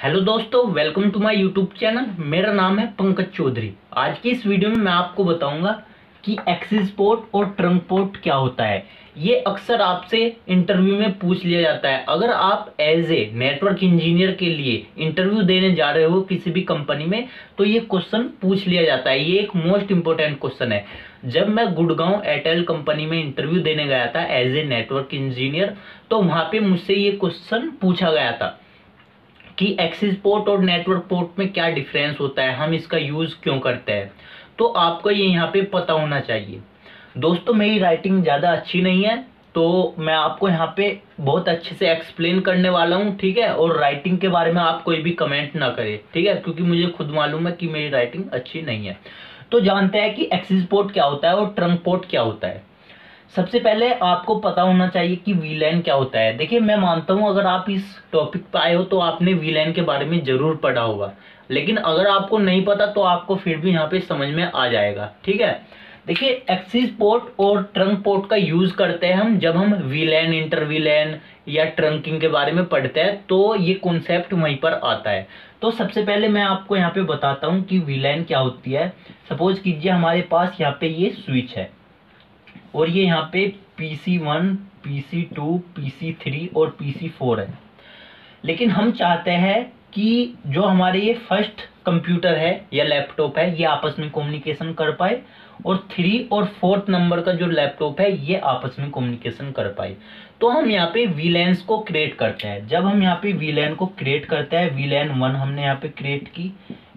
Hello दोस्तों, welcome to my YouTube channel. मेरा नाम है पंकज चौधरी। आज की इस वीडियो में मैं आपको बताऊंगा कि एक्सेस पोर्ट और ट्रंक पोर्ट क्या होता है। ये अक्सर आपसे इंटरव्यू में पूछ लिया जाता है। अगर आप एज ए नेटवर्क इंजीनियर के लिए इंटरव्यू देने जा रहे हो किसी भी कंपनी में, तो ये क्वेश्चन पूछ लिया जाता है। ये एक मोस्ट इंपॉर्टेंट क्वेश्चन है। जब मैं गुड़गांव एयरटेल कंपनी में इंटरव्यू देने गया था एज ए नेटवर्क इंजीनियर, तो वहां पे मुझसे ये क्वेश्चन पूछा गया था कि एक्सेस पोर्ट और नेटवर्क पोर्ट में क्या डिफरेंस होता है, हम इसका यूज क्यों करते हैं। तो आपको ये यहाँ पे पता होना चाहिए। दोस्तों, मेरी राइटिंग ज़्यादा अच्छी नहीं है, तो मैं आपको यहाँ पे बहुत अच्छे से एक्सप्लेन करने वाला हूँ, ठीक है। और राइटिंग के बारे में आप कोई भी कमेंट ना करें, ठीक है, क्योंकि मुझे खुद मालूम है कि मेरी राइटिंग अच्छी नहीं है। तो जानते हैं कि एक्सेस पोर्ट क्या होता है और ट्रंक पोर्ट क्या होता है। सबसे पहले आपको पता होना चाहिए कि वीलैन क्या होता है। देखिए, मैं मानता हूं अगर आप इस टॉपिक पे आए हो तो आपने वीलैन के बारे में जरूर पढ़ा होगा, लेकिन अगर आपको नहीं पता तो आपको फिर भी यहाँ पे समझ में आ जाएगा, ठीक है। देखिए, एक्सेस पोर्ट और ट्रंक पोर्ट का यूज करते हैं हम जब हम वीलैन, इंटर वीलैन या ट्रंकिंग के बारे में पढ़ते हैं, तो ये कॉन्सेप्ट वहीं पर आता है। तो सबसे पहले मैं आपको यहाँ पे बताता हूँ कि वीलैन क्या होती है। सपोज कीजिए हमारे पास यहाँ पे ये स्विच है और ये यहाँ पे PC1, PC2, PC3 और PC4 है। लेकिन हम चाहते हैं कि जो हमारे ये फर्स्ट कंप्यूटर है या लैपटॉप है ये आपस में कम्युनिकेशन कर पाए, और 3 और 4th नंबर का जो लैपटॉप है ये आपस में कम्युनिकेशन कर पाए। तो हम यहाँ पे वीलैन्स को क्रिएट करते हैं। जब हम यहाँ पे वीलैन को क्रिएट करते हैं, वीलैन 1 हमने यहाँ पे क्रिएट की,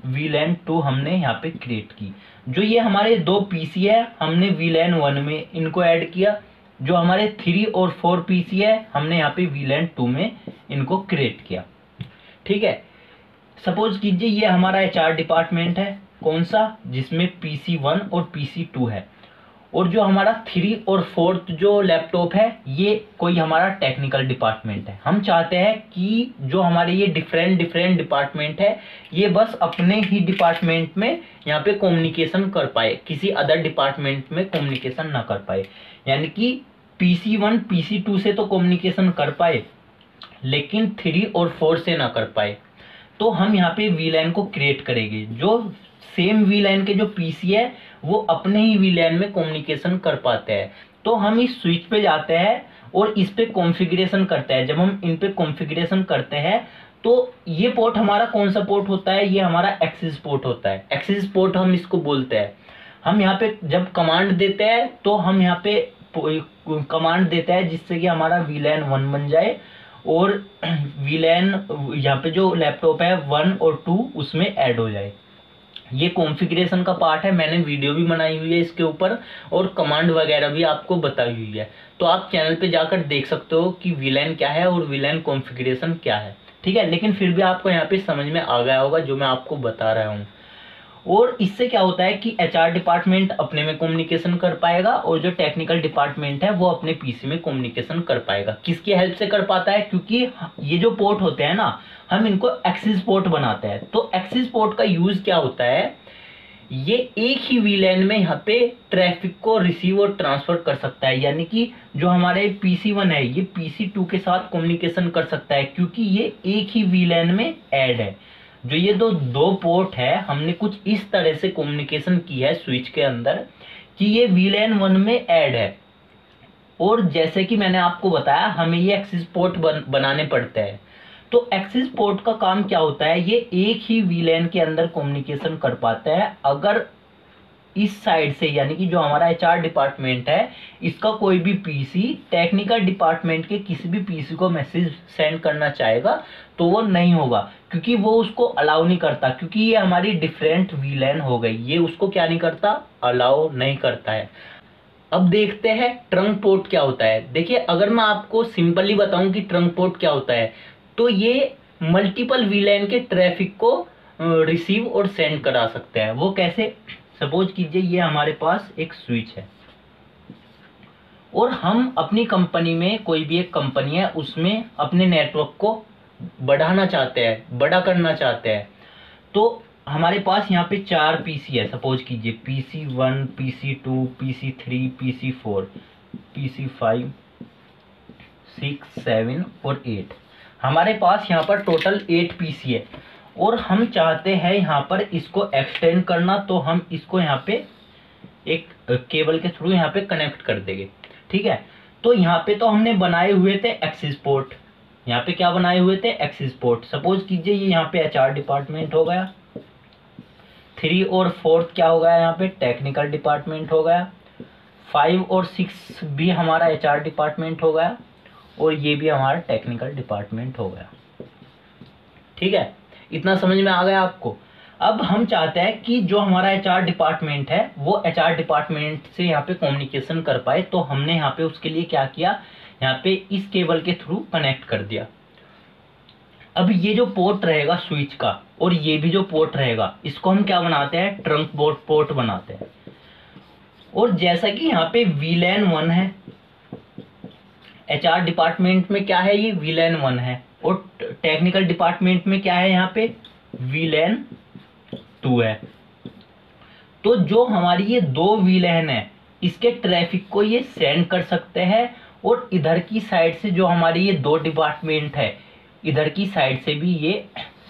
वीलैन 2 हमने यहाँ पे क्रिएट की। जो ये हमारे दो पीसी है हमने वीलैन 1 में इनको ऐड किया। जो हमारे 3 और 4 पीसी है हमने यहाँ पे वीलैन 2 में इनको क्रिएट किया, ठीक है। सपोज कीजिए ये हमारा एचआर डिपार्टमेंट है, कौन सा, जिसमें PC1 और PC2 है। और जो हमारा 3 और 4th जो लैपटॉप है ये कोई हमारा टेक्निकल डिपार्टमेंट है। हम चाहते हैं कि जो हमारे ये डिफरेंट डिपार्टमेंट है ये बस अपने ही डिपार्टमेंट में यहाँ पे कम्युनिकेशन कर पाए, किसी अदर डिपार्टमेंट में कम्युनिकेशन ना कर पाए। यानी कि PC1 PC2 से तो कम्युनिकेशन कर पाए लेकिन 3 और 4 से ना कर पाए। तो हम यहाँ पे वीलैन को क्रिएट करेंगे। जो सेम वीलैन के जो पीसी है वो अपने ही वीलैन में कम्युनिकेशन कर पाते हैं। तो हम इस स्विच पे जाते हैं और इस पे कॉन्फ़िगरेशन करते हैं। जब हम इन पे कॉन्फ़िगरेशन करते हैं तो ये पोर्ट हमारा कौन सा पोर्ट होता है, ये हमारा एक्सेस पोर्ट होता है। एक्सेस पोर्ट हम इसको बोलते हैं। हम यहाँ पे जब कमांड देते हैं तो हम यहाँ पे कमांड देते हैं जिससे कि हमारा वीलैन 1 बन जाए और वीलैन यहाँ पे जो लैपटॉप है 1 और 2 उसमें ऐड हो जाए। ये कॉन्फ़िगरेशन का पार्ट है, मैंने वीडियो भी बनाई हुई है इसके ऊपर और कमांड वगैरह भी आपको बताई हुई है। तो आप चैनल पे जाकर देख सकते हो कि वीलैन क्या है और वीलैन कॉन्फ़िगरेशन क्या है, ठीक है। लेकिन फिर भी आपको यहाँ पे समझ में आ गया होगा जो मैं आपको बता रहा हूँ। और इससे क्या होता है कि एचआर डिपार्टमेंट अपने में कम्युनिकेशन कर पाएगा और जो टेक्निकल डिपार्टमेंट है वो अपने पीसी में कम्युनिकेशन कर पाएगा। किसकी हेल्प से कर पाता है, क्योंकि ये जो पोर्ट होते हैं ना हम इनको एक्सेस पोर्ट बनाते हैं। तो एक्सेस पोर्ट का यूज क्या होता है, ये एक ही वीलैन में यहाँ पे ट्रैफिक को रिसीव और ट्रांसफर कर सकता है। यानी कि जो हमारे PC1 है ये PC2 के साथ कम्युनिकेशन कर सकता है क्योंकि ये एक ही वीलैन में ऐड है। जो ये दो पोर्ट है हमने कुछ इस तरह से कम्युनिकेशन की है स्विच के अंदर कि ये वीलैन 1 में ऐड है। और जैसे कि मैंने आपको बताया हमें ये एक्सेस पोर्ट बनाने पड़ते हैं। तो एक्सेस पोर्ट का काम क्या होता है, ये एक ही वीलैन के अंदर कम्युनिकेशन कर पाता है। अगर इस साइड से यानी कि जो हमारा एचआर डिपार्टमेंट है इसका कोई भी पीसी टेक्निकल डिपार्टमेंट के किसी भी पीसी को मैसेज सेंड करना चाहेगा तो वो नहीं होगा, क्योंकि वो उसको अलाउ नहीं करता, क्योंकि ये हमारी डिफरेंट वीलैन हो गई, ये उसको क्या नहीं करता, अलाउ नहीं करता है। अब देखते हैं ट्रंक पोर्ट क्या होता है। देखिए, अगर मैं आपको सिंपली बताऊं कि ट्रंक पोर्ट क्या होता है तो ये मल्टीपल वीलैन के ट्रैफिक को रिसीव और सेंड करा सकते हैं। वो कैसे, सपोज कीजिए ये हमारे पास एक स्विच है और हम अपनी कंपनी में, कोई भी एक कंपनी है उसमें अपने नेटवर्क को बढ़ाना चाहते हैं, बड़ा करना चाहते हैं। तो हमारे पास यहाँ पे 4 पीसी है, सपोज कीजिए PC1, PC2, PC3, PC4, PC5, 6, 7 और 8। हमारे पास यहाँ पर टोटल 8 पीसी है और हम चाहते हैं यहाँ पर इसको एक्सटेंड करना, तो हम इसको यहाँ पे एक केबल के थ्रू यहाँ पे कनेक्ट कर देंगे। ठीक है, तो यहाँ पे तो हमने बनाए हुए थे एक्सेस पोर्ट। यहाँ पे क्या बनाए हुए थे? Access port. सपोज कीजिए ये यहाँ पे एचआर डिपार्टमेंट हो गया, 3 और 4 क्या हो गया? यहाँ पे टेक्निकल डिपार्टमेंट हो गया, 5 और 6 भी हमारा एचआर डिपार्टमेंट हो गया और ये भी हमारा टेक्निकल डिपार्टमेंट हो गया। ठीक है, इतना समझ में आ गया आपको? अब हम चाहते हैं कि जो हमारा एचआर डिपार्टमेंट है वो एचआर डिपार्टमेंट से यहाँ पे कम्युनिकेशन कर पाए, तो हमने यहाँ पे उसके लिए क्या किया, यहाँ पे इस केबल के थ्रू कनेक्ट कर दिया। अब ये जो पोर्ट रहेगा स्विच का और ये भी जो पोर्ट रहेगा, इसको हम क्या बनाते हैं? ट्रंक पोर्ट बनाते हैं। और जैसा कि यहाँ पे VLAN 1 है, एचआर डिपार्टमेंट में क्या है? ये VLAN 1 है और टेक्निकल डिपार्टमेंट में क्या है? यहाँ पे VLAN 2 है। तो जो हमारी ये 2 VLAN है, इसके ट्रैफिक को ये सेंड कर सकते हैं और इधर की साइड से जो हमारी ये 2 डिपार्टमेंट है, इधर की साइड से भी ये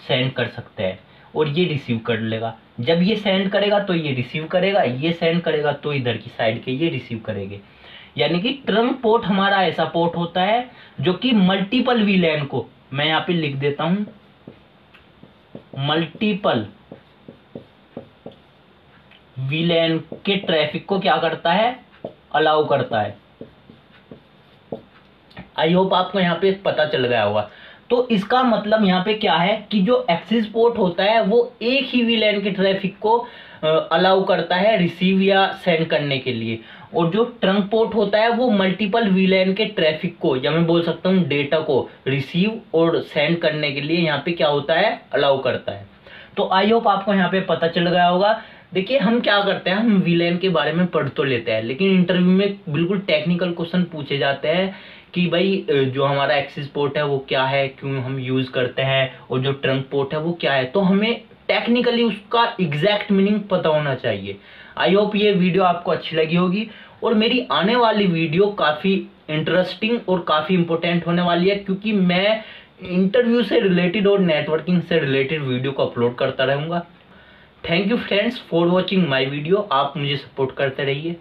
सेंड कर सकते हैं और ये रिसीव कर लेगा। जब ये सेंड करेगा तो ये रिसीव करेगा, ये सेंड करेगा तो इधर की साइड के ये रिसीव करेंगे। यानी कि ट्रंक पोर्ट हमारा ऐसा पोर्ट होता है जो कि मल्टीपल VLAN को, मैं यहाँ पे लिख देता हूं, मल्टीपल VLAN के ट्रैफिक को क्या करता है? अलाउ करता है। आई होप आपको यहाँ पे पता चल गया होगा। तो इसका मतलब यहाँ पे क्या है कि जो एक्सेस पोर्ट होता है वो एक ही VLAN के ट्रैफिक को अलाउ करता है रिसीव या सेंड करने के लिए, और जो ट्रंक पोर्ट होता है वो मल्टीपल VLAN के ट्रैफिक को, या मैं बोल सकता हूँ डेटा को रिसीव और सेंड करने के लिए यहाँ पे क्या होता है? अलाउ करता है। तो आई होप आपको यहाँ पे पता चल गया होगा। देखिए हम क्या करते हैं, हम VLAN के बारे में पढ़ तो लेते हैं, लेकिन इंटरव्यू में बिल्कुल टेक्निकल क्वेश्चन पूछे जाते हैं कि भाई जो हमारा एक्सेस पोर्ट है वो क्या है, क्यों हम यूज़ करते हैं, और जो ट्रंक पोर्ट है वो क्या है। तो हमें टेक्निकली उसका एग्जैक्ट मीनिंग पता होना चाहिए। आई होप ये वीडियो आपको अच्छी लगी होगी और मेरी आने वाली वीडियो काफ़ी इंटरेस्टिंग और काफ़ी इंपॉर्टेंट होने वाली है, क्योंकि मैं इंटरव्यू से रिलेटेड और नेटवर्किंग से रिलेटेड वीडियो को अपलोड करता रहूँगा। Thank you friends for watching my video. आप मुझे सपोर्ट करते रहिए।